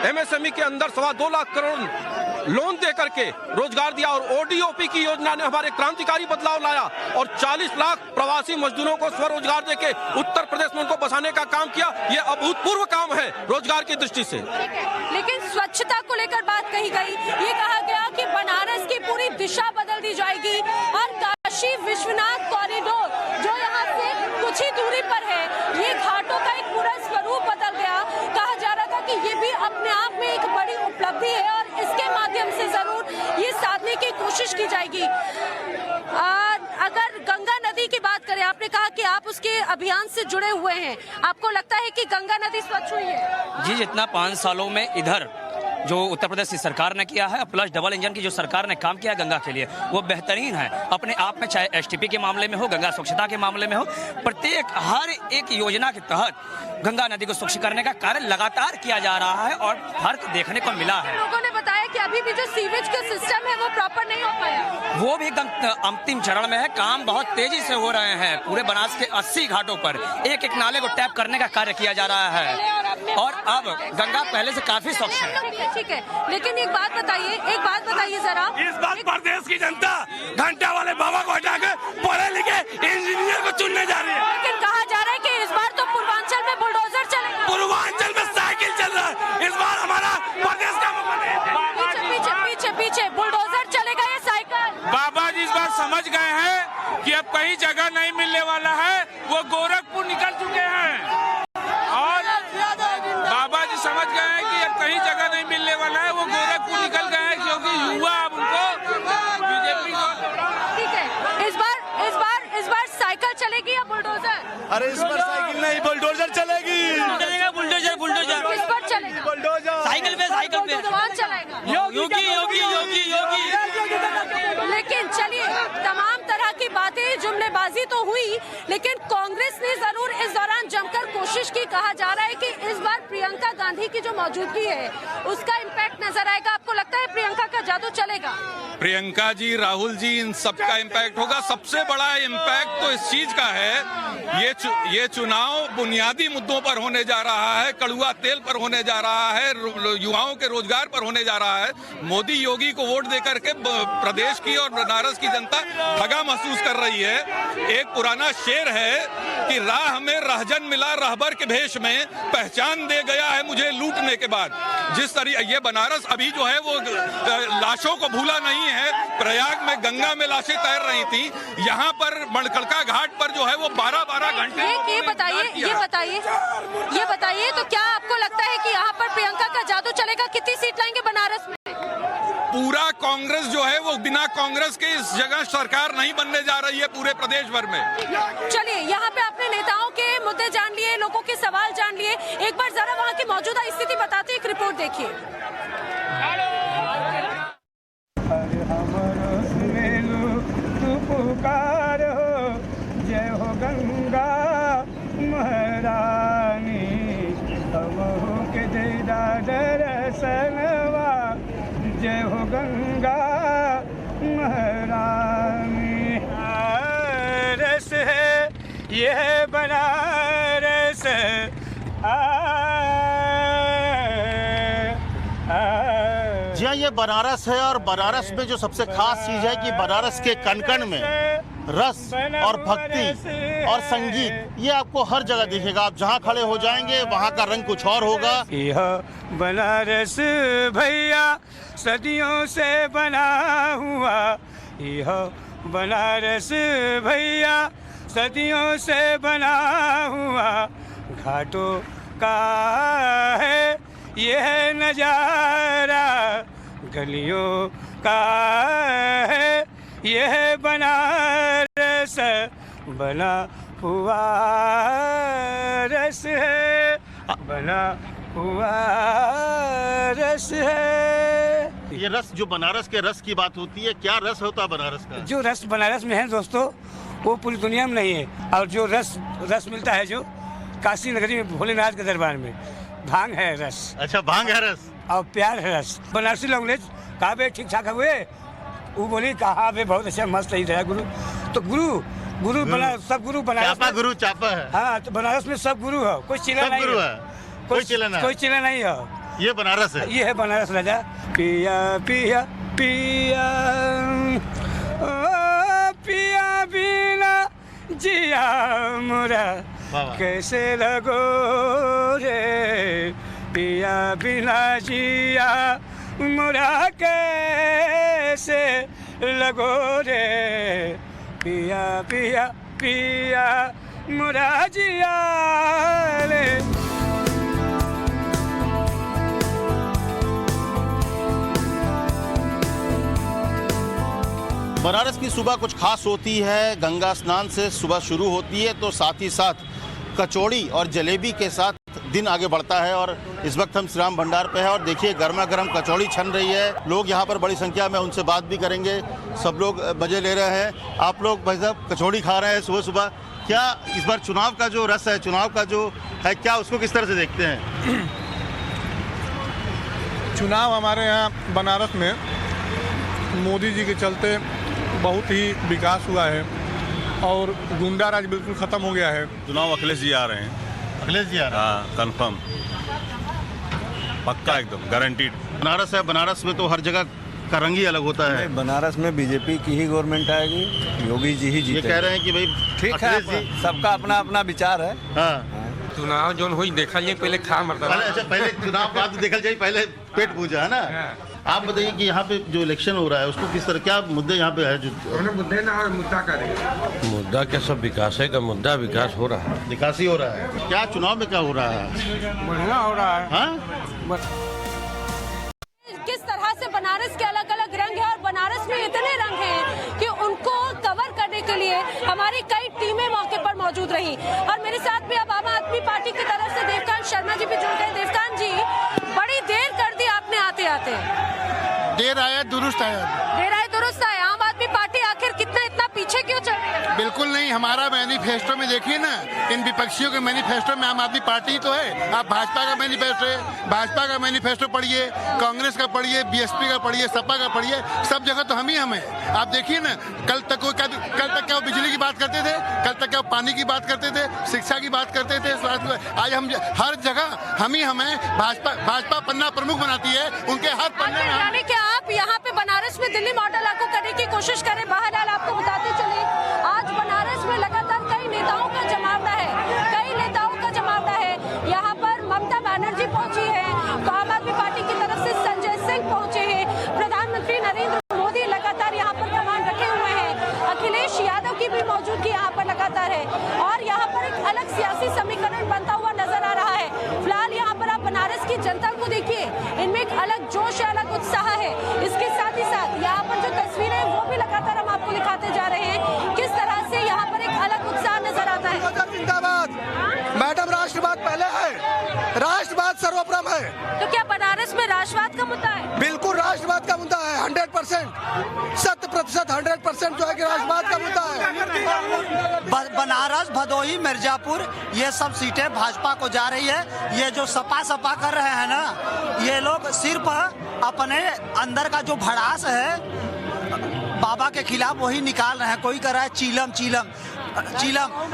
एमएसएमई के अंदर 2.25 लाख करोड़ लोन दे करके रोजगार दिया। और ओडीओपी की योजना ने हमारे क्रांतिकारी बदलाव लाया और 40 लाख प्रवासी मजदूरों को स्वरोजगार देके उत्तर प्रदेश में उनको बसाने का काम किया। ये अभूतपूर्व काम है रोजगार की दृष्टि से। लेकिन स्वच्छता को लेकर बात कही गई, ये कहा गया कि बनारस की पूरी दिशा बदल दी जाएगी और काशी विश्वनाथ कॉरिडोर जो यहाँ से कुछ ही दूरी पर है, ये घाटों का एक पूरा स्वरूप बदल गया। कहा जा रहा था कि ये भी अपने आप में एक बड़ी उपलब्धि है और इसके माध्यम से जरूर ये साधने की कोशिश की जाएगी। अगर गंगा नदी की बात करें, आपने कहा कि आप उसके अभियान से जुड़े हुए हैं, आपको लगता है कि गंगा नदी स्वच्छ हुई है? जी, जितना 5 सालों में इधर जो उत्तर प्रदेश की सरकार ने किया है, प्लस डबल इंजन की जो सरकार ने काम किया गंगा के लिए, वो बेहतरीन है अपने आप में। चाहे एसटीपी के मामले में हो, गंगा स्वच्छता के मामले में हो, प्रत्येक हर एक योजना के तहत गंगा नदी को स्वच्छ करने का कार्य लगातार किया जा रहा है और फर्क देखने को मिला है। लोगों ने बताया कि अभी भी जो सीवेज का सिस्टम है वो प्रॉपर नहीं हो पाया, वो भी अंतिम चरण में है। काम बहुत तेजी से हो रहे हैं। पूरे बनारस के 80 घाटों पर एक एक नाले को टैप करने का कार्य किया जा रहा है और अब गंगा पहले से काफी स्वच्छ है। ठीक है, लेकिन एक बात बताइए जरा, इस बार प्रदेश की जनता घंटा वाले बाबा को हटा के पढ़े लिखे इंजीनियर को चुनने जा रही है। लेकिन कहा जा रहा है कि इस बार तो पूर्वांचल में बुलडोजर चलेगा, पूर्वांचल में साइकिल चल रहा है। इस बार हमारा प्रदेश का पीछे बुलडोजर चलेगा या साइकिल? बाबा जी इस बार समझ गए हैं कि अब कहीं जगह नहीं मिलने वाला है, वो गोरखपुर निकल चुके हैं और बाबा जी समझ गए हैं कि अब कहीं जगह नहीं मिलने वाला है, वो गोरखपुर निकल गए हैं क्योंकि युवा अब उनको बीजेपी को। ठीक है, इस बार अरे इस पर साइकिल नहीं, बुलडोजर चलेगी। चलेगा बुलडोजर, बुलडोजर। किस पर चलेगा? बुलडोजर। साइकिल पे, साइकिल पे। कौन चलाएगा? योगी, योगी, योगी, योगी। लेकिन चलिए, तमाम तरह की बातें, जुमलेबाजी तो हुई, लेकिन कांग्रेस ने जरूर इस दौरान जमकर कोशिश की। कहा जा रहा है कि इस बार प्रियंका गांधी की जो मौजूदगी है उसका इम्पैक्ट नजर आएगा। आपको लगता है प्रियंका का जादू चलेगा? प्रियंका जी, राहुल जी, इन सब का इम्पैक्ट होगा। सबसे बड़ा इम्पैक्ट तो इस चीज का है, ये चुनाव बुनियादी मुद्दों पर होने जा रहा है, कड़ुआ तेल पर होने जा रहा है, युवाओं के रोजगार पर होने जा रहा है। मोदी योगी को वोट देकर के प्रदेश की और बनारस की जनता ठगा महसूस कर रही है। एक पुराना शेर है कि राह में रहजन मिला रहबर के भेष में, पहचान दे गया है मुझे लूटने के बाद। जिस तरह ये बनारस अभी जो है वो लाशों को भूला नहीं है। प्रयाग में गंगा में लाशें तैर रही थी, यहाँ पर मणकड़का घाट पर जो है वो 12-12 घंटे। ये बताइए तो क्या आपको लगता है कि यहाँ पर प्रियंका का जादू चलेगा? कितनी सीट लाएंगे बनारस में? पूरा कांग्रेस जो है वो बिना कांग्रेस के इस जगह सरकार नहीं बनने जा रही है पूरे प्रदेश भर में। चलिए, यहाँ पे आपने नेताओं के मुद्दे जान लिए, लोगों के सवाल जान लिए। एक बार जरा वहाँ की मौजूदा स्थिति बताते, एक रिपोर्ट देखिए। जय हो गंगा महारानी, हमहु के दीदा दर्शनवा। जय हो गंगा महारानी। बनारस है यह बनारस, जी हाँ, ये बनारस है। और बनारस में जो सबसे खास चीज है कि बनारस के कण-कण में रस और भक्ति और संगीत, ये आपको हर जगह दिखेगा। आप जहाँ खड़े हो जाएंगे वहाँ का रंग कुछ और होगा। यह बनारस भैया सदियों से बना हुआ, यह बनारस भैया सदियों से बना हुआ, घाटों का है यह नजारा, गलियों का है यह बनारस, बना हुआ रस है, बना हुआ रस है। ये रस, जो बनारस के रस की बात होती है, क्या रस होता है बनारस का? जो रस बनारस में है दोस्तों, वो पूरी दुनिया में नहीं है। और जो रस मिलता है जो काशी नगरी में भोलेनाथ के दरबार में, भांग है रस। अच्छा, भांग है रस और प्यार है रस। बनारसी लैंग्वेज कहा बे ठीक ठाक हुए, वो बोली कहा बे बहुत अच्छा मस्त सही था गुरु। तो गुरु बना, सब गुरु बनारस चापा गुरु चापा है। हाँ, तो बनारस में सब गुरु है, कोई चिल्ला नहीं गुरु है, कोई चिल्ला नहीं है। ये बनारस है, ये है बनारस राजा। पिया पिया पिया ओ पिया बिना जिया मुरा कैसे लगो रे, पिया बिना जिया मुरा कैसे लगो रे, पिया पिया पिया मुरा जिया रे। बनारस की सुबह कुछ खास होती है। गंगा स्नान से सुबह शुरू होती है, तो साथ ही साथ कचौड़ी और जलेबी के साथ दिन आगे बढ़ता है। और इस वक्त हम श्री राम भंडार पे हैं और देखिए गर्मा गर्म कचौड़ी छन रही है। लोग यहाँ पर बड़ी संख्या में, उनसे बात भी करेंगे। सब लोग मजे ले रहे हैं। आप लोग भाई साहब कचौड़ी खा रहे हैं सुबह सुबह। क्या इस बार चुनाव का जो रस है, चुनाव का जो है, क्या उसको किस तरह से देखते हैं? चुनाव हमारे यहाँ बनारस में मोदी जी के चलते बहुत ही विकास हुआ है और गुंडा राज बिल्कुल खत्म हो गया है। चुनाव अखिलेश जी आ रहे हैं। अखिलेश जी आ रहे हैं? हाँ, कंफर्म, पक्का, एकदम गारंटीड। बनारस है, बनारस में तो हर जगह का रंग ही अलग होता है। बनारस में बीजेपी की ही गवर्नमेंट आएगी, योगी जी ही जीतेंगे। ये कह रहे हैं कि भाई ठीक है, सबका अपना अपना विचार है। हाँ, चुनाव जो हुई देखा जाए, पहले खा मरता। अच्छा, पहले चुनाव बाद देखा जाए, पहले पेट पूजा है ना। आप बताइए कि यहाँ पे जो इलेक्शन हो रहा है उसको किस तरह, क्या मुद्दे यहाँ पे है? जो मुद्दे ना मुद्दा करेगा, मुद्दा क्या, सब विकास है का मुद्दा, विकास हो रहा है, विकास ही हो रहा है। क्या चुनाव में क्या हो रहा है? बढ़िया हो रहा है। हाँ, किस तरह से बनारस के अलग अलग रंग हैं और बनारस में इतने रंग हैं कि उनको कवर करने के लिए लिए हमारी कई टीमें मौके पर मौजूद रही। और मेरे साथ भी अब आम आदमी पार्टी की तरफ से देवकांत शर्मा जी भी जुड़ गए। देवकांत जी, बड़ी देर कर दी आपने आते आते। देर आया दुरुस्त आया। देर आए दुरुस्त आए। आम आदमी पार्टी आखिर इतना पीछे क्यों चल रही है? बिल्कुल नहीं, हमारा मैनिफेस्टो में देखिए ना, इन विपक्षियों के मैनिफेस्टो में आम आदमी पार्टी तो है। आप भाजपा का मैनिफेस्टो है, भाजपा का मैनिफेस्टो पढ़िए, कांग्रेस का पढ़िए, बीएसपी का पढ़िए, सपा का पढ़िए, सब जगह तो हम ही हम हैं। आप देखिए ना, कल तक क्या वो बिजली की बात करते थे, कल तक क्या वो पानी की बात करते थे, शिक्षा की बात करते थे, स्वास्थ्य। आज हम हर जगह हम ही हम हैं। भाजपा पन्ना प्रमुख बनाती है, उनके हर पन्ने में। यानी कि आप यहाँ पे बनारस में दिल्ली मॉडल लागू करने की कोशिश करें। बहरहाल आपको बताते चले, आज बनारस में लगातार कई नेताओं का जमावड़ा है, कई नेताओं का जमावड़ा है। यहाँ पर ममता बनर्जी पहुंची है, तो आम आदमी पार्टी की तरफ से संजय सिंह पहुंचे हैं, प्रधानमंत्री नरेंद्र मोदी लगातार यहाँ पर कमान रखे हुए हैं, अखिलेश यादव की भी मौजूदगी यहाँ पर लगातार है। और यहाँ पर एक अलग सियासी समीकरण बनता हुआ नजर आ रहा है। फिलहाल यहाँ पर आप बनारस की जनता को देखिए, इनमें एक अलग जोश है, अलग उत्साह है। इसके साथ ही साथ यहाँ पर जो तस्वीरें हैं वो भी लगातार हम आपको दिखाते जा रहे हैं, किस तरह से यहाँ पर एक अलग उत्साह नजर आता है। जिंदाबाद। मैडम, राष्ट्रवाद पहले है, राष्ट्रवाद सर्वप्रथम है। तो क्या बनारस में राष्ट्रवाद का मुद्दा है? बिल्कुल राष्ट्रवाद का मुद्दा है, 100%, 100% 100% जो है कि राष्ट्रवाद का मुद्दा है। बनारस, भदोही, मिर्जापुर ये सब सीटें भाजपा को जा रही है। ये जो सपा कर रहे हैं ना, ये लोग सिर्फ अपने अंदर का जो भड़ास है बाबा के खिलाफ वही निकाल रहे हैं। कोई कर रहा है चीलम।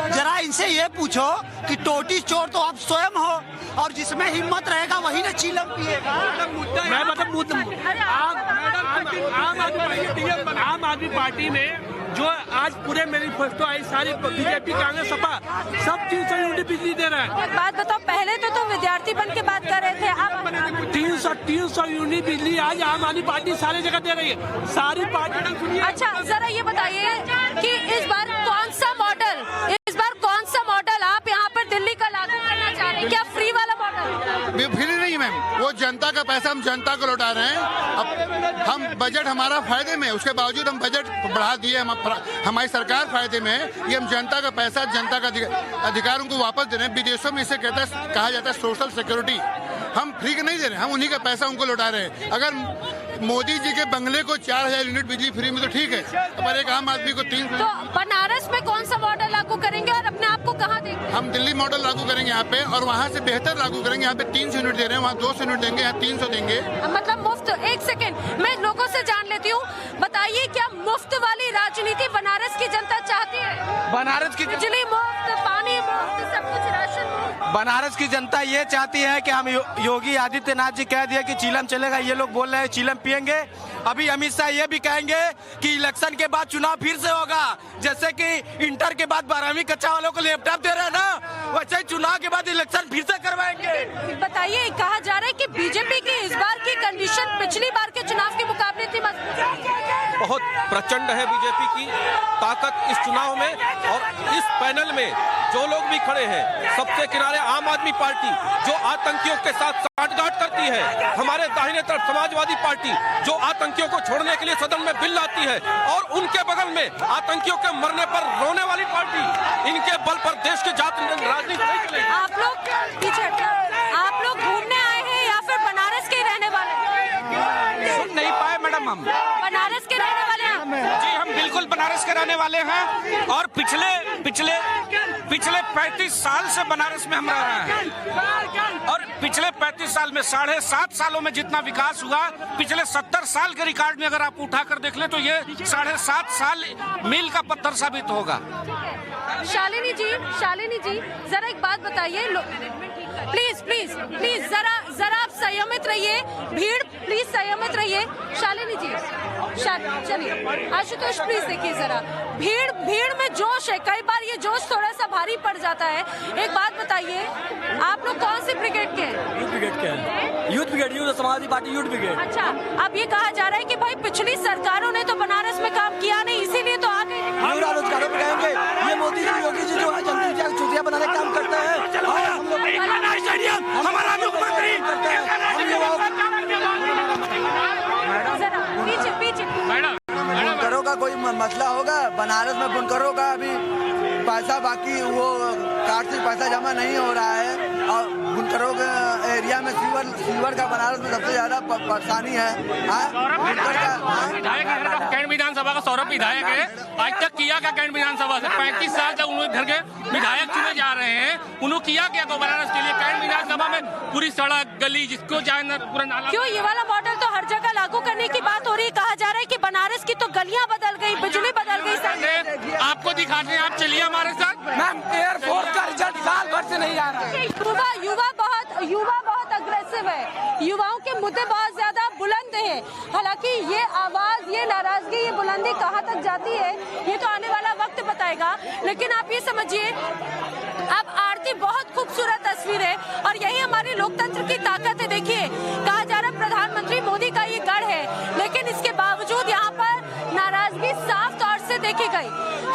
जरा इनसे ये पूछो कि टोटी चोर तो आप स्वयं हो, और जिसमें हिम्मत रहेगा वही ना चीलम पिएगा। आम आदमी पार्टी में जो आज पूरे मैनिफेस्टो आई, सारी बीजेपी, कांग्रेस, सपा सब 300 यूनिट बिजली दे रहे हैं। एक बात बताओ, पहले तो विद्यार्थी बन के बात कर रहे थे, अब 300 यूनिट बिजली आज आम आदमी पार्टी सारी जगह दे रही है, सारी पार्टी। अच्छा, जरा ये बताइए कि इस बार कौन सा मॉडल आप यहाँ पर दिल्ली का लागू करना चाह रहे हैं? क्या फ्री वाला मॉडल? फ्री नहीं मैम, वो जनता का पैसा हम जनता को लौटा रहे हैं। अब हम बजट हमारा फायदे में, उसके बावजूद हम बजट बढ़ा दिए, हमारी सरकार फायदे में है। ये हम जनता का पैसा, जनता का अधिकार उनको वापस दे रहे हैं। विदेशों में इसे कहा जाता है सोशल सिक्योरिटी। हम फ्री का नहीं दे रहे, हम उन्हीं का पैसा उनको लौटा रहे हैं। अगर मोदी जी के बंगले को 4000 यूनिट बिजली फ्री में तो ठीक है, पर एक आम आदमी को 3। तो बनारस में कौन सा मॉडल लागू करेंगे और अपने आप को कहाँ देंगे? हम दिल्ली मॉडल लागू करेंगे यहाँ पे, और वहाँ से बेहतर लागू करेंगे। यहाँ पे 300 यूनिट दे रहे हैं, वहाँ 200 यूनिट देंगे, यहाँ 300 देंगे। मतलब मुफ्त। एक सेकंड, मैं लोगों से जान लेती हूँ, बताइए क्या मुफ्त वाली राजनीति बनारस की जनता चाहती है? बनारस की बिजली मुफ्त, पानी मुफ्त, सब कुछ राशन मुफ्त। बनारस की जनता ये चाहती है कि हम योगी आदित्यनाथ जी कह दिए कि चीलम चलेगा, ये लोग बोल रहे हैं चीलम पियेंगे। अभी अमित शाह ये भी कहेंगे कि इलेक्शन के बाद चुनाव फिर से होगा। जैसे कि इंटर के बाद 12वीं कक्षा वालों को लैपटॉप दे रहे हैं ना, वैसे ही चुनाव के बाद इलेक्शन फिर से करवाएंगे। बताइए, कहा जा रहा है कि बीजेपी की इस बार की कंडीशन पिछली बार के चुनाव के मुकाबले थी मजबूत। बहुत प्रचंड है बीजेपी की ताकत इस चुनाव में। और इस पैनल में जो लोग भी खड़े हैं, सबसे किनारे आम आदमी पार्टी जो आतंकियों के साथ साठगांठ करती है, हमारे दाहिने तरफ समाजवादी पार्टी जो आतंकियों को छोड़ने के लिए सदन में बिल लाती है, और उनके बगल में आतंकियों के मरने पर रोने वाली पार्टी। इनके बल पर देश की राजनीति नहीं चलेगी। आप लोग पीछे, आप लोग घूमने आए हैं या फिर बनारस के रहने वाले? सुन नहीं पाए मैडम, हम बनारस के रहने वाले हैं। जी, हम बिल्कुल बनारस के रहने वाले हैं, और पिछले 35 साल से बनारस में हम रह रहे हैं। और पिछले 35 साल में 7.5 सालों में जितना विकास हुआ, पिछले 70 साल के रिकॉर्ड में अगर आप उठाकर देख ले तो ये 7.5 साल मील का पत्थर साबित होगा। शालिनी जी, जरा एक बात बताइए, प्लीज जरा आप संयमित रहिए। भीड़, प्लीज संयमित रहिए। शालिनी जी, चलिए। आशुतोष, प्लीज देखिए जरा, भीड़ में जोश है, कई बार ये जोश थोड़ा सा भारी पड़ जाता है। एक बात बताइए, आप लोग कौन सी ब्रिगेड के हैं? यूथ ब्रिगेड के हैं। Youth Samajwadi party youth brigade. अच्छा, अब ये कहा जा रहा है कि भाई पिछली सरकारों ने तो बनारस में काम किया नहीं, इसीलिए तो आगे रोजगारों में कहेंगे ये मोदी जी, योगी जी जो है जनता चुतिया बनाने का काम करते हैं। हमारा मुख्यमंत्री पीछे बुनकरों का कोई मसला होगा। बनारस में बुनकरों का अभी पैसा बाकी, वो कार्ड से पैसा जमा नहीं हो रहा है और बुनकरों के एरिया में सीवर का बनारस में सबसे ज्यादा परेशानी है। कैंट विधानसभा का सौरभ विधायक है, आज तक किया क्या कैंट विधानसभा से? 35 साल तक उन्होंने घर के विधायक चुने जा रहे हैं, उन्होंने किया क्या तो बनारस के लिए? कैंट विधानसभा में पूरी सड़क गली जिसको चाहे पूरा नाला। क्यों ये वाला मॉडल तो हर जगह लागू करने की बात हो रही है। कहा जा रहा है कि बनारस की तो गलियां बदल गई, बिजली बदल गई। आपको दिखाते हैं, आप चलिए हमारे साथ। मैम एयरफोर्स का रिजल्ट साल भर से नहीं आ रहा है। युवा बहुत अग्रेसिव है, युवाओं के मुद्दे बहुत ज्यादा बुलंद हैं। हालांकि ये आवाज, ये नाराजगी, ये बुलंदी कहाँ तक जाती है ये तो आने वाला वक्त बताएगा। लेकिन आप ये समझिए, अब आरती बहुत खूबसूरत तस्वीर है और यही हमारे लोकतंत्र की ताकत है। देखिए, कहा जा रहा है प्रधानमंत्री मोदी का ये गढ़ है, लेकिन इसके बावजूद यहाँ पर नाराजगी साफ तौर से देखी गई।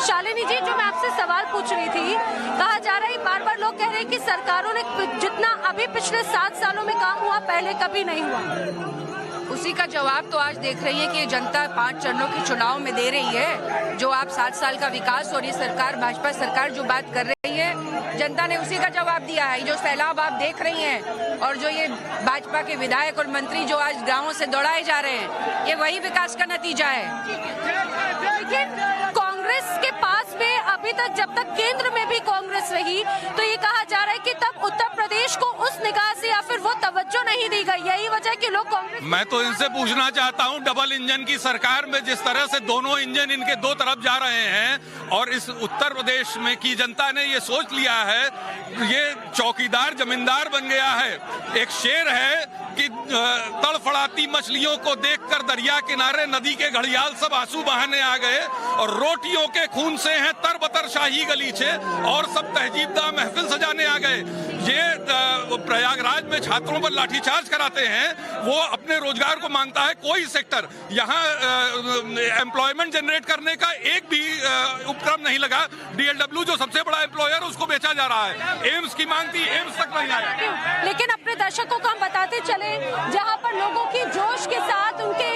शालिनी जी, जो मैं आपसे सवाल पूछ रही थी, कहा जा रहा है बार बार लोग कह रहे हैं कि सरकारों ने जितना अभी पिछले 7 सालों में काम हुआ पहले कभी नहीं हुआ। उसी का जवाब तो आज देख रही है कि जनता 5 चरणों के चुनाव में दे रही है। जो आप 7 साल का विकास और ये सरकार, भाजपा सरकार जो बात कर रही है, जनता ने उसी का जवाब दिया है। जो सैलाब आप देख रही हैं और जो ये भाजपा के विधायक और मंत्री जो आज गाँवों से दौड़ाए जा रहे हैं, ये वही विकास का नतीजा है। लेकिन कांग्रेस के पास में अभी तक, जब तक केंद्र में भी कांग्रेस रही, तो ये कहा जा रहा है कि तब उत्तर प्रदेश को उस निगाह से या फिर वो तवज्जो नहीं दी गई। यही वजह कि लोग कांग्रेस। मैं तो इनसे पूछना चाहता हूं, डबल इंजन की सरकार में जिस तरह से दोनों इंजन इनके दो तरफ जा रहे हैं और इस उत्तर प्रदेश में की जनता ने ये सोच लिया है, ये चौकीदार जमींदार बन गया है। एक शेर है कि तड़फड़ाती मछलियों को देखकर दरिया किनारे नदी के घड़ियाल सब आंसू बहाने आ गए और रोटियों के खून से हैं तरबतर शाही गलीचे और सब तहजीबदा महफिल सजाने आ गए। ये प्रयागराज में छात्रों पर लाठीचार्ज कराते हैं, वो अपने रोजगार को मांगता है कोई सेक्टर, यहाँ एम्प्लॉयमेंट जनरेट करने का एक भी उपक्रम नहीं लगा। DLW जो सबसे बड़ा एम्प्लॉयर, उसको बेचा जा रहा है। एम्स की मांग थी, एम्स तक नहीं आया। लेकिन अपने दर्शकों को हम बताते चले, जहां पर लोगों की जोश के साथ, उनके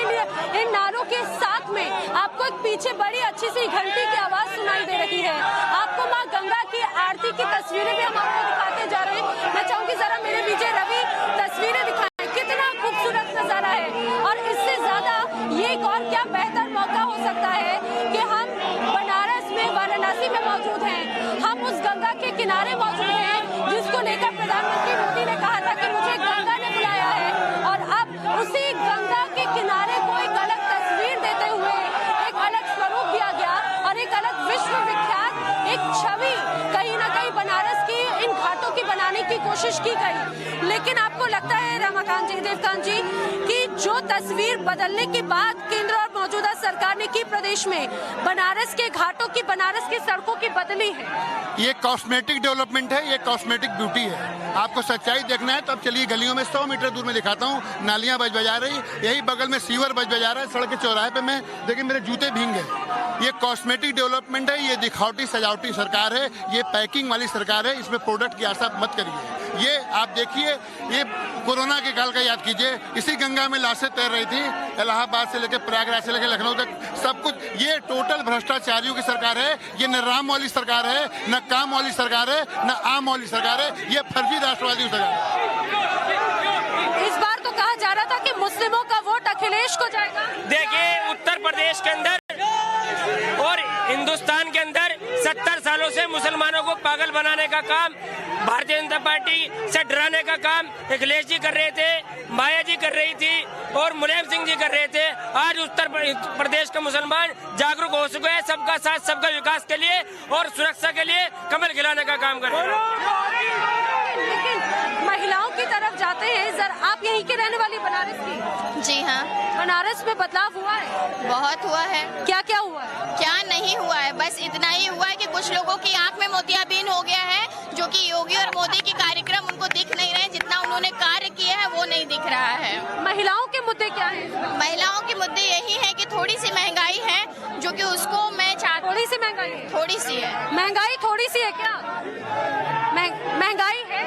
इन नारों के साथ में आपको एक पीछे बड़ी अच्छी सी घंटी की आवाज सुनाई दे रही है। आपको मां गंगा की आरती की तस्वीरें भी हम आपको दिखाते जा रहे हैं। मैं चाहूंगी जरा मेरे विजय रवि तस्वीरें दिखाएं, कितना खूबसूरत नजारा है। और इससे ज्यादा ये एक और क्या बेहतर मौका हो सकता है कि हम बनारस में, वाराणसी में मौजूद हैं। हम उस गंगा के किनारे मौजूद हैं जिसको लेकर प्रधानमंत्री मोदी ने कहा था कि मुझे गंगा ने बुलाया है, और अब उसी गंगा के किनारे को एक अलग तस्वीर देते हुए एक अलग स्वरूप दिया गया और एक अलग विश्व विख्यात एक छवि कहीं ना कहीं बनारस की इन घाटों की बनाने की कोशिश की गई। लेकिन आपको लगता है रमाकांत जी, देवकांत जी, कि जो तस्वीर बदलने की बात केंद्र और मौजूदा सरकार ने की प्रदेश में, बनारस के घाटों की, बनारस की सड़कों की बदली है? ये कॉस्मेटिक डेवलपमेंट है, ये कॉस्मेटिक ब्यूटी है। आपको सच्चाई देखना है तो अब चलिए गलियों में 100 मीटर दूर में दिखाता हूँ, नालियां बज बजा रही, यही बगल में सीवर बज बजा रहा है, सड़क के चौराहे पे मैं देखिए मेरे जूते भींग गए। ये कॉस्मेटिक डेवलपमेंट है, ये दिखावटी सजावटी सरकार है, ये पैकिंग वाली सरकार है। इसमें प्रोडक्ट की आशा मत करिए। ये आप देखिए, ये कोरोना के काल का याद कीजिए, इसी गंगा में लाशें तैर रही थी, इलाहाबाद से लेकर प्रयागराज से लेकर लखनऊ तक सब कुछ। ये टोटल भ्रष्टाचारियों की सरकार है। ये न राम वाली सरकार है, न काम वाली सरकार है, न आम वाली सरकार है। ये फर्जी राष्ट्रवादी सरकार है। इस बार तो कहा जा रहा था कि मुस्लिमों का वोट अखिलेश को जाएगा। देखिए, उत्तर प्रदेश के अंदर और हिंदुस्तान के अंदर 70 सालों से मुसलमानों को पागल बनाने का काम भारतीय जनता पार्टी से डराने का काम अखिलेश जी कर रहे थे, माया जी कर रही थी और मुलायम सिंह जी कर रहे थे। आज उत्तर प्रदेश के मुसलमान जागरूक हो चुके हैं, सबका साथ सबका विकास के लिए और सुरक्षा के लिए कमल खिलाने का काम कर रहे हैं। लेकिन महिलाओं की तरफ जाते हैं, सर आप यहीं के रहने वाली बनारस की? जी हाँ। बनारस में बदलाव हुआ है? बहुत हुआ है। क्या क्या हुआ है? क्या नहीं हुआ है, बस इतना ही हुआ है कि कुछ लोगों की आंख में मोतियाबिंद हो गया है, जो कि योगी और मोदी के कार्यक्रम उनको दिख नहीं रहे, जितना उन्होंने कार्य किया है वो नहीं दिख रहा है। महिलाओं के मुद्दे क्या हैं? महिलाओं के मुद्दे यही है कि थोड़ी सी महंगाई है, जो कि उसको मैं चाहती। थोड़ी सी महंगाई है? थोड़ी सी है। महंगाई थोड़ी सी है क्या? महंगाई है?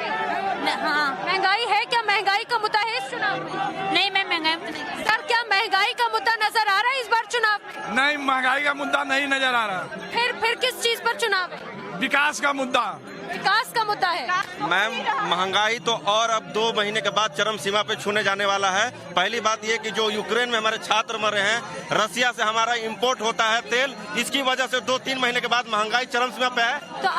हाँ, महंगाई है क्या? महंगाई का मुद्दा है इस चुनाव में? नहीं, मैं महंगाई सर, क्या महंगाई का मुद्दा नजर आ रहा है इस बार चुनाव में? नहीं, महंगाई का मुद्दा नहीं नजर आ रहा। फिर किस चीज पर चुनाव है? विकास का मुद्दा। विकास का मुद्दा है। मैम, महंगाई तो और अब 2 महीने के बाद चरम सीमा पे छूने जाने वाला है। पहली बात ये कि जो यूक्रेन में हमारे छात्र मरे हैं, रसिया से हमारा इंपोर्ट होता है तेल, इसकी वजह से 2-3 महीने के बाद महंगाई चरम सीमा पे है। तो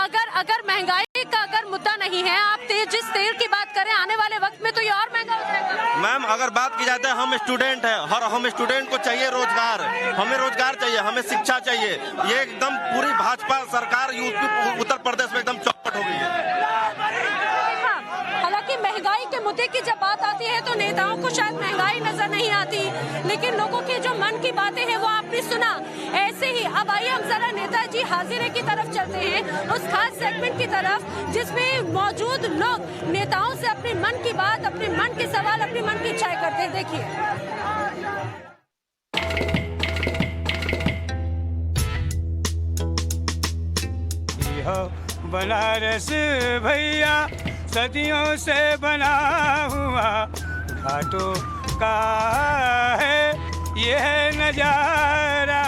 अगर महंगाई का अगर मुद्दा नहीं है, आप जिस तेल की बात करें, आने वाले वक्त में तो ये और महंगा हो जाएगा। मैम, अगर बात की जाती है, हम स्टूडेंट हैं और हम स्टूडेंट को चाहिए रोजगार, हमें रोजगार चाहिए, हमें शिक्षा चाहिए। ये एकदम पूरी भाजपा सरकार यूपी उत्तर प्रदेश में एकदम चौपट हो गई है। हालांकि महंगाई के मुद्दे की जब बात आती है तो नेताओं को शायद महंगाई नजर नहीं आती, लेकिन लोगों की जो मन की बातें हैं वो आपने सुना। ऐसे ही अब आइए हम जरा नेताजी हाजिरे की तरफ चलते हैं, उस खास सेगमेंट की तरफ जिसमें मौजूद लोग नेताओं से अपने मन की बात, अपने मन के सवाल, अपने मन की इच्छाएं करते हैं। देखिए, बनारस भैया सदियों से बना हुआ घाटों का है ये नजारा।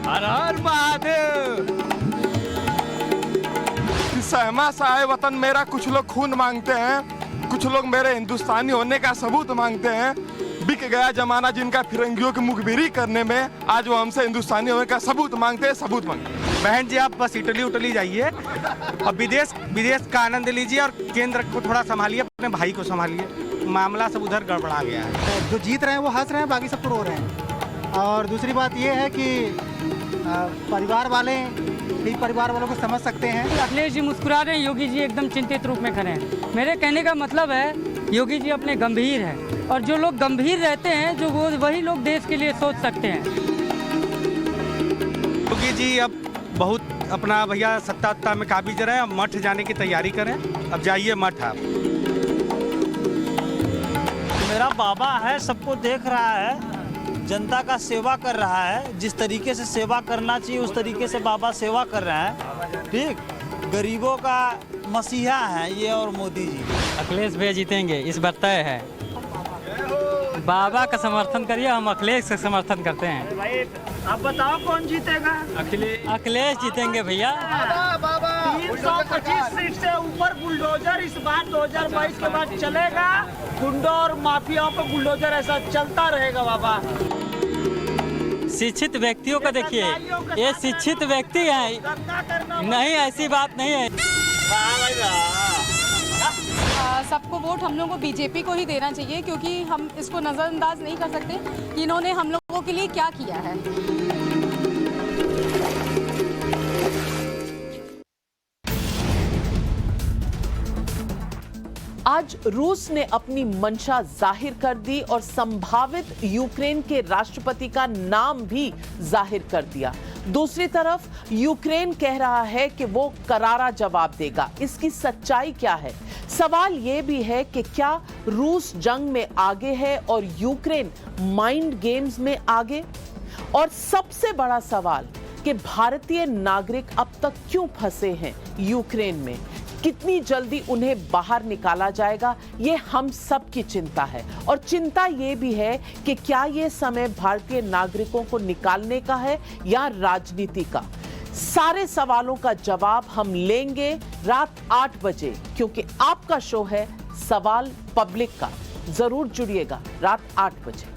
हर हर महादेव। सहमा सा है वतन मेरा, कुछ लोग खून मांगते हैं, कुछ लोग मेरे हिंदुस्तानी होने का सबूत मांगते हैं। बिक गया जमाना जिनका फिरंगियों की मुखबिरी करने में, आज वो हमसे हिंदुस्तानी होने का सबूत मांगते हैं, सबूत मांगते हैं। बहन जी, आप बस इटली जाइए और विदेश का आनंद लीजिए और केंद्र को थोड़ा संभालिए, अपने भाई को संभालिए। मामला सब उधर गड़बड़ा गया है। जो जीत रहे हैं वो हंस रहे हैं, बाकी सब रो रहे हैं। और दूसरी बात ये है कि परिवार वालों को समझ सकते हैं। अखिलेश जी मुस्कुरा रहे हैं, योगी जी एकदम चिंतित रूप में खड़े हैं। मेरे कहने का मतलब है योगी जी अपने गंभीर हैं, और जो लोग गंभीर रहते हैं जो वो वही लोग देश के लिए सोच सकते हैं। योगी जी अब बहुत अपना भैया सत्ता में काबिज रहे, अब मठ जाने की तैयारी करें। अब जाइए मठ। आप मेरा बाबा है, सबको देख रहा है, जनता का सेवा कर रहा है। जिस तरीके से सेवा करना चाहिए उस तरीके से बाबा सेवा कर रहे हैं। ठीक, गरीबों का मसीहा है ये और मोदी जी। अखिलेश भैया जीतेंगे, इस बात तय है। बाबा का समर्थन करिए, हम अखिलेश का समर्थन करते हैं। भाई आप बताओ कौन जीतेगा? अखिलेश जीतेंगे भैया। 325 सीट से ऊपर बुलडोजर इस बार 2022 के बाद चलेगा। गुंडों और माफियाओं पे बुलडोजर ऐसा चलता रहेगा बाबा। शिक्षित व्यक्तियों का देखिए, ये शिक्षित व्यक्ति है, नहीं ऐसी बात नहीं है। सबको वोट हम लोगों को बीजेपी को ही देना चाहिए, क्योंकि हम इसको नज़रअंदाज नहीं कर सकते कि इन्होंने हम लोगों के लिए क्या किया है। आज रूस ने अपनी मंशा जाहिर कर दी और संभावित यूक्रेन के राष्ट्रपति का नाम भी जाहिर कर दिया। दूसरी तरफ यूक्रेन कह रहा है कि वो करारा जवाब देगा। इसकी सच्चाई क्या है? सवाल ये भी है कि क्या रूस जंग में आगे है और यूक्रेन माइंड गेम्स में आगे? और सबसे बड़ा सवाल कि भारतीय नागरिक अब तक क्यों फंसे हैं यूक्रेन में? कितनी जल्दी उन्हें बाहर निकाला जाएगा, ये हम सब की चिंता है। और चिंता ये भी है कि क्या ये समय भारतीय नागरिकों को निकालने का है या राजनीति का? सारे सवालों का जवाब हम लेंगे रात 8 बजे, क्योंकि आपका शो है सवाल पब्लिक का। जरूर जुड़िएगा रात 8 बजे।